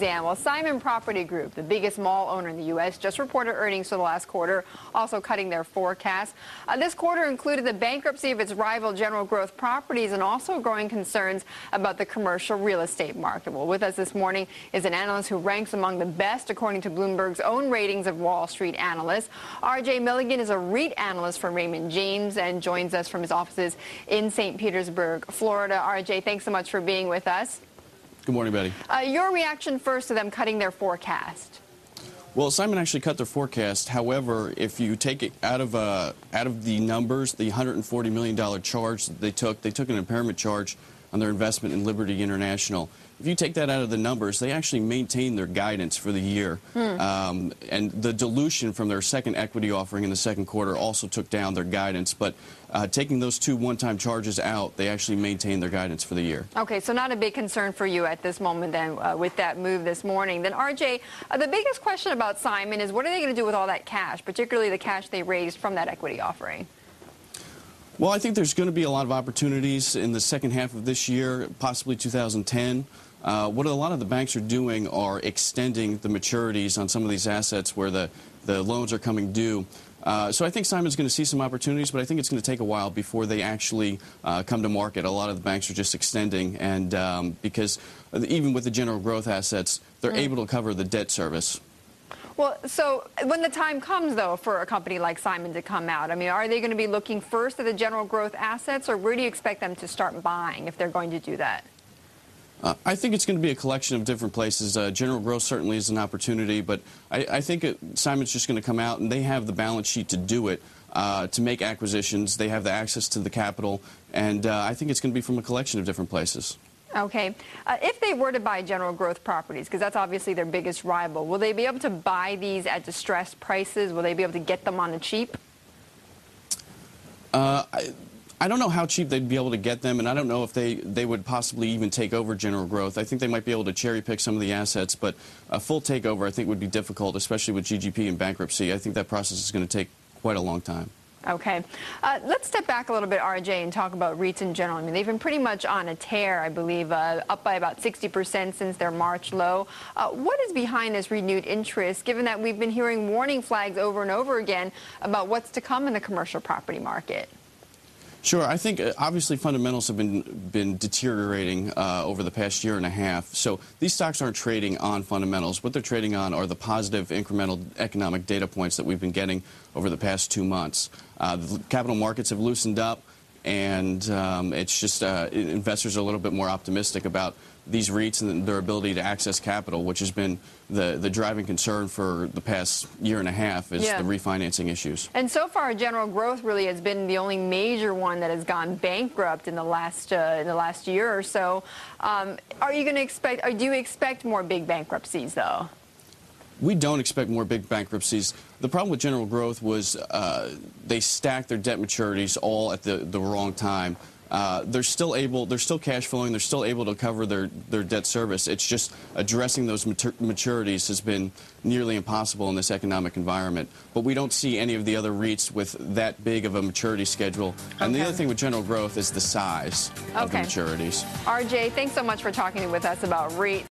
Well, Simon Property Group, the biggest mall owner in the U.S., just reported earnings for the last quarter, also cutting their forecast. This quarter included the bankruptcy of its rival General Growth Properties and also growing concerns about the commercial real estate market. Well, with us this morning is an analyst who ranks among the best according to Bloomberg's own ratings of Wall Street analysts. Richard Milligan is a REIT analyst for Raymond James and joins us from his offices in St. Petersburg, Florida. RJ, thanks so much for being with us. Good morning, Betty. Your reaction first to them cutting their forecast. Well, Simon actually cut their forecast. However, if you take it out of the numbers, the $140 million charge that they took an impairment charge on their investment in Liberty International. If you take that out of the numbers, they actually maintain their guidance for the year. And the dilution from their second equity offering in the second quarter also took down their guidance. But taking those two one-time charges out, they actually maintain their guidance for the year. Okay, so not a big concern for you at this moment then with that move this morning. Then, RJ, the biggest question about Simon is what are they going to do with all that cash, particularly the cash they raised from that equity offering? Well, I think there's going to be a lot of opportunities in the second half of this year, possibly 2010. What a lot of the banks are doing are extending the maturities on some of these assets where the loans are coming due. So I think Simon's going to see some opportunities, but I think it's going to take a while before they actually come to market. A lot of the banks are just extending, and because even with the general growth assets, they're able to cover the debt service. Well, so when the time comes, though, for a company like Simon to come out, I mean, are they going to be looking first at the general growth assets, or where do you expect them to start buying if they're going to do that? I think it's going to be a collection of different places. General growth certainly is an opportunity, but I think Simon's just going to come out, and they have the balance sheet to do it, to make acquisitions. They have the access to the capital, and I think it's going to be from a collection of different places. Okay. If they were to buy General Growth Properties, because that's obviously their biggest rival, will they be able to buy these at distressed prices? Will they be able to get them on the cheap? I don't know how cheap they'd be able to get them, and I don't know if they would possibly even take over General Growth. I think they might be able to cherry pick some of the assets, but a full takeover I think would be difficult, especially with GGP and bankruptcy. I think that process is going to take quite a long time. Okay. Let's step back a little bit, RJ, and talk about REITs in general. I mean, they've been pretty much on a tear, I believe, up by about 60% since their March low. What is behind this renewed interest, given that we've been hearing warning flags over and over again about what's to come in the commercial property market? Sure. I think obviously fundamentals have been deteriorating over the past year and a half. So these stocks aren't trading on fundamentals. What they're trading on are the positive incremental economic data points that we've been getting over the past 2 months. The capital markets have loosened up, and it's just investors are a little bit more optimistic about these REITs and their ability to access capital, which has been the driving concern for the past year and a half, is the refinancing issues. And so far, General Growth really has been the only major one that has gone bankrupt in the last year or so. Are you going to expect? Or do you expect more big bankruptcies, though? We don't expect more big bankruptcies. The problem with General Growth was they stacked their debt maturities all at the wrong time. They're still cash flowing, they're still able to cover their debt service. It's just addressing those maturities has been nearly impossible in this economic environment. But we don't see any of the other REITs with that big of a maturity schedule. And the other thing with General Growth is the size of the maturities. RJ, thanks so much for talking with us about REITs.